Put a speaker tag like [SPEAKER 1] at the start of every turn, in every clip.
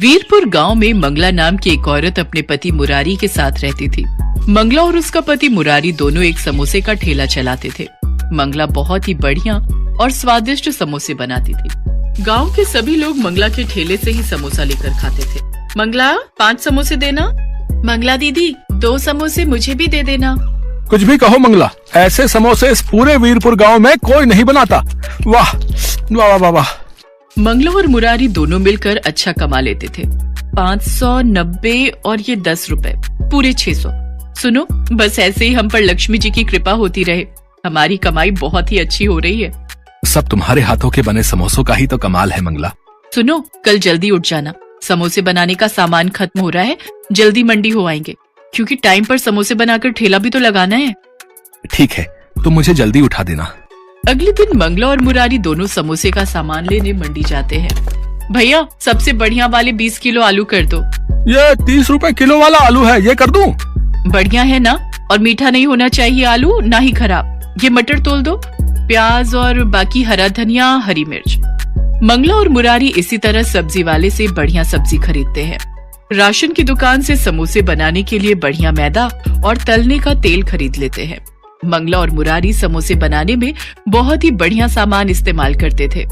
[SPEAKER 1] वीरपुर गांव में मंगला नाम की एक औरत अपने पति मुरारी के साथ रहती थी। मंगला और उसका पति मुरारी दोनों एक समोसे का ठेला चलाते थे। मंगला बहुत ही बढ़िया और स्वादिष्ट समोसे बनाती थी। गांव के सभी लोग मंगला के ठेले से ही समोसा लेकर खाते थे। मंगला 5 समोसे देना। मंगला दीदी 2 समोसे मुझे भी दे देना।
[SPEAKER 2] कुछ भी कहो मंगला, ऐसे समोसे इस पूरे वीरपुर गांव में कोई नहीं बनाता। वाह वाह वाह वाह।
[SPEAKER 1] मंगला और मुरारी दोनों मिलकर अच्छा कमा लेते थे। 590 और ये 10 रुपए, पूरे 600। सुनो, बस ऐसे ही हम पर लक्ष्मी जी की कृपा होती रहे। हमारी कमाई बहुत ही अच्छी हो रही है।
[SPEAKER 2] सब तुम्हारे हाथों के बने समोसों का ही तो कमाल है मंगला।
[SPEAKER 1] सुनो, कल जल्दी उठ जाना। समोसे बनाने का सामान खत्म हो रहा है, जल्दी मंडी हो आएंगे, क्योंकि टाइम पर समोसे बनाकर ठेला भी तो लगाना है।
[SPEAKER 2] ठीक है, तुम मुझे जल्दी उठा देना।
[SPEAKER 1] अगले दिन मंगला और मुरारी दोनों समोसे का सामान लेने मंडी जाते हैं। भैया, सबसे बढ़िया वाले 20 किलो आलू कर दो।
[SPEAKER 2] ये 30 रुपए किलो वाला आलू है, ये कर दूं?
[SPEAKER 1] बढ़िया है ना, और मीठा नहीं होना चाहिए आलू, ना ही खराब। ये मटर तोल दो, प्याज और बाकी हरा धनिया, हरी मिर्च। मंगला और मुरारी इसी तरह सब्जी वाले से बढ़िया सब्जी खरीदते हैं। राशन की दुकान से समोसे बनाने के लिए बढ़िया मैदा और तलने का तेल खरीद लेते हैं। मंगला और मुरारी समोसे बनाने में बहुत ही बढ़िया सामान इस्तेमाल करते थे।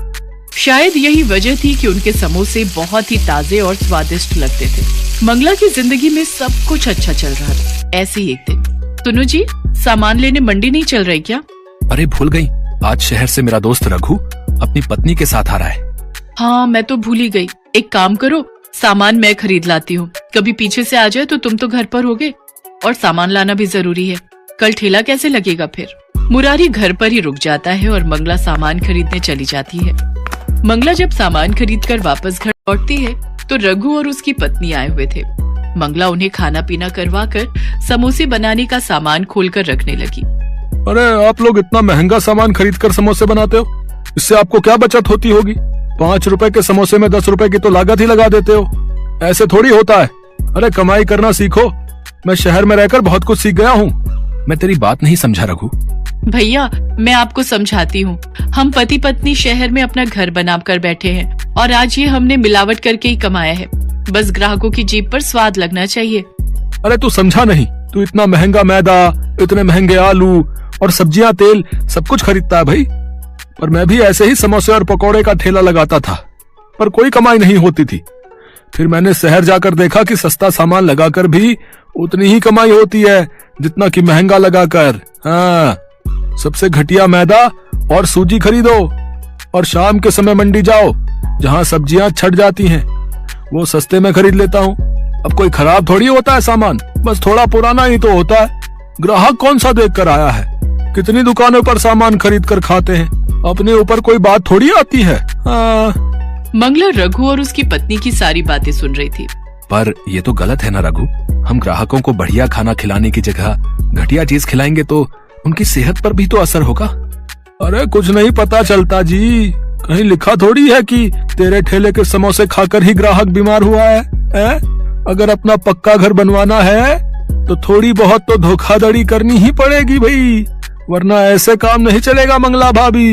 [SPEAKER 1] शायद यही वजह थी कि उनके समोसे बहुत ही ताजे और स्वादिष्ट लगते थे। मंगला की जिंदगी में सब कुछ अच्छा चल रहा था। ऐसे ही एक दिन, सुनो जी, सामान लेने मंडी नहीं चल रही क्या?
[SPEAKER 2] अरे भूल गई, आज शहर से मेरा दोस्त रघु अपनी पत्नी के साथ आ रहा है।
[SPEAKER 1] हाँ, मैं तो भूल ही गई। एक काम करो, सामान मैं खरीद लाती हूँ। कभी पीछे से आ जाए तो तुम तो घर पर होगे, और सामान लाना भी जरूरी है। कल ठेला कैसे लगेगा फिर? मुरारी घर पर ही रुक जाता है और मंगला सामान खरीदने चली जाती है। मंगला जब सामान खरीदकर वापस घर लौटती है तो रघु और उसकी पत्नी आए हुए थे। मंगला उन्हें खाना पीना करवाकर समोसे बनाने का सामान खोलकर रखने लगी।
[SPEAKER 2] अरे आप लोग इतना महंगा सामान खरीद कर समोसे बनाते हो, इससे आपको क्या बचत होती होगी? 5 रुपए के समोसे में 10 रुपए की तो लागत ही लगा देते हो। ऐसे थोड़ी होता है। अरे कमाई करना सीखो। मैं शहर में रहकर बहुत कुछ सीख गया हूँ। मैं तेरी बात नहीं समझा रघु।
[SPEAKER 1] भैया, मैं आपको समझाती हूँ। हम पति पत्नी शहर में अपना घर बनाकर बैठे हैं और आज ये हमने मिलावट करके ही कमाया है। बस ग्राहकों की जीभ पर स्वाद लगना चाहिए।
[SPEAKER 2] अरे तू समझा नहीं, तू इतना महंगा मैदा, इतने महंगे आलू और सब्जियां, तेल सब कुछ खरीदता है भाई। पर मैं भी ऐसे ही समोसे और पकौड़े का ठेला लगाता था, पर कोई कमाई नहीं होती थी। फिर मैंने शहर जाकर देखा कि सस्ता सामान लगाकर भी उतनी ही कमाई होती है जितना कि महंगा लगाकर। हाँ, सबसे घटिया मैदा और सूजी खरीदो और शाम के समय मंडी जाओ जहाँ सब्जियां छट जाती हैं, वो सस्ते में खरीद लेता हूँ। अब कोई खराब थोड़ी होता है सामान, बस थोड़ा पुराना ही तो होता है। ग्राहक कौन सा देख कर आया है? कितनी दुकानों पर सामान खरीद कर खाते हैं, अपने ऊपर कोई बात थोड़ी आती है।
[SPEAKER 1] मंगला रघु और उसकी पत्नी की सारी बातें सुन रही थी।
[SPEAKER 2] पर ये तो गलत है ना रघु, हम ग्राहकों को बढ़िया खाना खिलाने की जगह घटिया चीज खिलाएंगे तो उनकी सेहत पर भी तो असर होगा। अरे कुछ नहीं पता चलता जी, कहीं लिखा थोड़ी है कि तेरे ठेले के समोसे खाकर ही ग्राहक बीमार हुआ है? अगर अपना पक्का घर बनवाना है तो थोड़ी बहुत तो धोखाधड़ी करनी ही पड़ेगी भाई, वरना ऐसे काम नहीं चलेगा मंगला भाभी।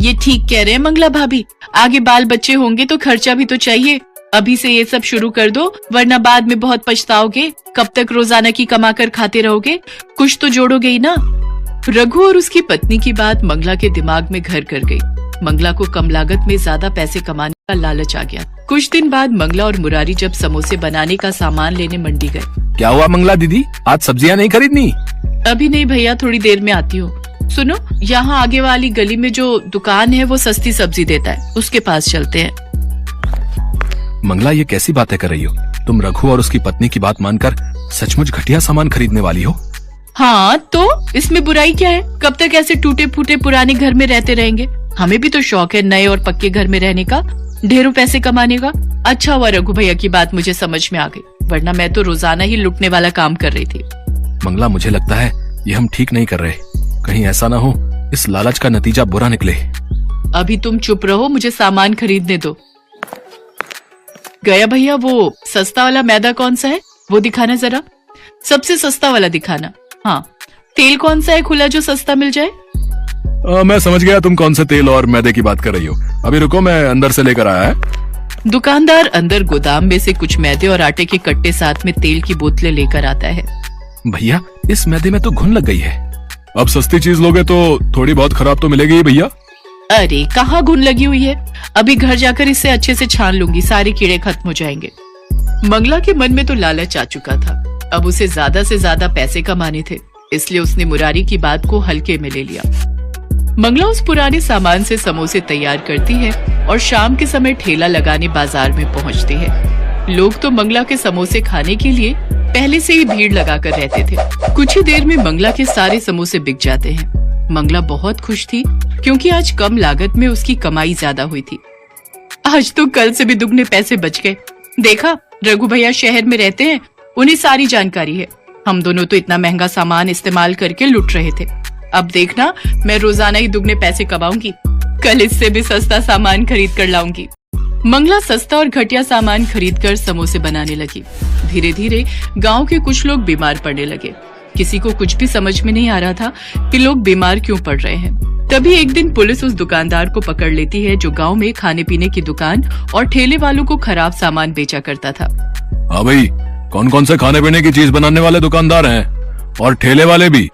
[SPEAKER 1] ये ठीक कह रहे हैं मंगला भाभी, आगे बाल बच्चे होंगे तो खर्चा भी तो चाहिए। अभी से ये सब शुरू कर दो, वरना बाद में बहुत पछताओगे। कब तक रोजाना की कमा कर खाते रहोगे? कुछ तो जोड़ोगे ही ना। रघु और उसकी पत्नी की बात मंगला के दिमाग में घर कर गई। मंगला को कम लागत में ज्यादा पैसे कमाने का लालच आ गया। कुछ दिन बाद मंगला और मुरारी जब समोसे बनाने का सामान लेने मंडी गए।
[SPEAKER 2] क्या हुआ मंगला दीदी, आज सब्जियां नहीं खरीदनी?
[SPEAKER 1] अभी नहीं भैया, थोड़ी देर में आती हूँ। सुनो, यहाँ आगे वाली गली में जो दुकान है वो सस्ती सब्जी देता है, उसके पास चलते हैं।
[SPEAKER 2] मंगला, ये कैसी बातें कर रही हो? तुम रघु और उसकी पत्नी की बात मानकर सचमुच घटिया सामान खरीदने वाली हो?
[SPEAKER 1] हाँ, तो इसमें बुराई क्या है? कब तक ऐसे टूटे फूटे पुराने घर में रहते रहेंगे? हमें भी तो शौक है नए और पक्के घर में रहने का, ढेरों पैसे कमाने का। अच्छा हुआ रघु भैया की बात मुझे समझ में आ गई, वरना मैं तो रोजाना ही लुटने वाला काम कर रही थी।
[SPEAKER 2] मंगला, मुझे लगता है ये हम ठीक नहीं कर रहे। कहीं ऐसा ना हो इस लालच का नतीजा बुरा निकले।
[SPEAKER 1] अभी तुम चुप रहो, मुझे सामान खरीदने दो। गया भैया, वो सस्ता वाला मैदा कौन सा है वो दिखाना जरा, सबसे सस्ता वाला दिखाना। हाँ, तेल कौन सा है खुला जो सस्ता मिल जाए?
[SPEAKER 2] मैं समझ गया तुम कौन से तेल और मैदे की बात कर रही हो। अभी रुको, मैं अंदर से लेकर आया है।
[SPEAKER 1] दुकानदार अंदर गोदाम में से कुछ मैदे और आटे के कट्टे साथ में तेल की बोतलें लेकर आता है।
[SPEAKER 2] भैया, इस मैदे में तो घुन लग गई है। अब सस्ती चीज लोगे तो थोड़ी बहुत खराब तो मिलेगी ही भैया।
[SPEAKER 1] अरे कहाँ घुन लगी हुई है, अभी घर जाकर इसे अच्छे से छान लूंगी, सारे कीड़े खत्म हो जाएंगे। मंगला के मन में तो लालच आ चुका था। अब उसे ज्यादा से ज्यादा पैसे कमाने थे, इसलिए उसने मुरारी की बात को हल्के में ले लिया। मंगला उस पुराने सामान से समोसे तैयार करती है और शाम के समय ठेला लगाने बाजार में पहुंचती है। लोग तो मंगला के समोसे खाने के लिए पहले से ही भीड़ लगाकर रहते थे। कुछ ही देर में मंगला के सारे समोसे बिक जाते हैं। मंगला बहुत खुश थी क्योंकि आज कम लागत में उसकी कमाई ज्यादा हुई थी। आज तो कल से भी दुगने पैसे बच गए। देखा, रघु भैया शहर में रहते हैं, उन्हें सारी जानकारी है। हम दोनों तो इतना महंगा सामान इस्तेमाल करके लुट रहे थे। अब देखना, मैं रोजाना ही दुगने पैसे कमाऊंगी। कल इससे भी सस्ता सामान खरीद कर लाऊंगी। मंगला सस्ता और घटिया सामान खरीदकर समोसे बनाने लगी। धीरे धीरे गांव के कुछ लोग बीमार पड़ने लगे। किसी को कुछ भी समझ में नहीं आ रहा था कि लोग बीमार क्यों पड़ रहे हैं। तभी एक दिन पुलिस उस दुकानदार को पकड़ लेती है जो गांव में खाने पीने की दुकान और ठेले वालों को खराब सामान बेचा करता था।
[SPEAKER 2] हाँ भाई, कौन कौन से खाने पीने की चीज बनाने वाले दुकानदार हैं और ठेले वाले भी,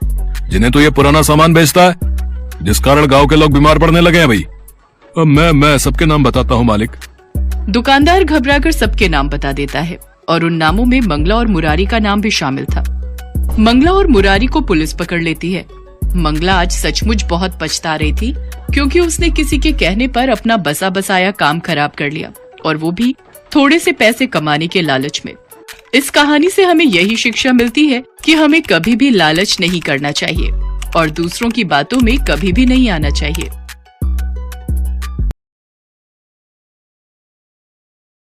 [SPEAKER 2] जिन्हें तो ये पुराना सामान बेचता है, जिस कारण गांव के लोग बीमार पड़ने लगे हैं भाई। अब मैं सबके नाम बताता हूँ मालिक।
[SPEAKER 1] दुकानदार घबराकर सबके नाम बता देता है और उन नामों में मंगला और मुरारी का नाम भी शामिल था। मंगला और मुरारी को पुलिस पकड़ लेती है। मंगला आज सचमुच बहुत पछता रही थी क्योंकि उसने किसी के कहने पर अपना बसा बसाया काम खराब कर लिया, और वो भी थोड़े से पैसे कमाने के लालच में। इस कहानी से हमें यही शिक्षा मिलती है कि हमें कभी भी लालच नहीं करना चाहिए और दूसरों की बातों में कभी भी नहीं आना चाहिए।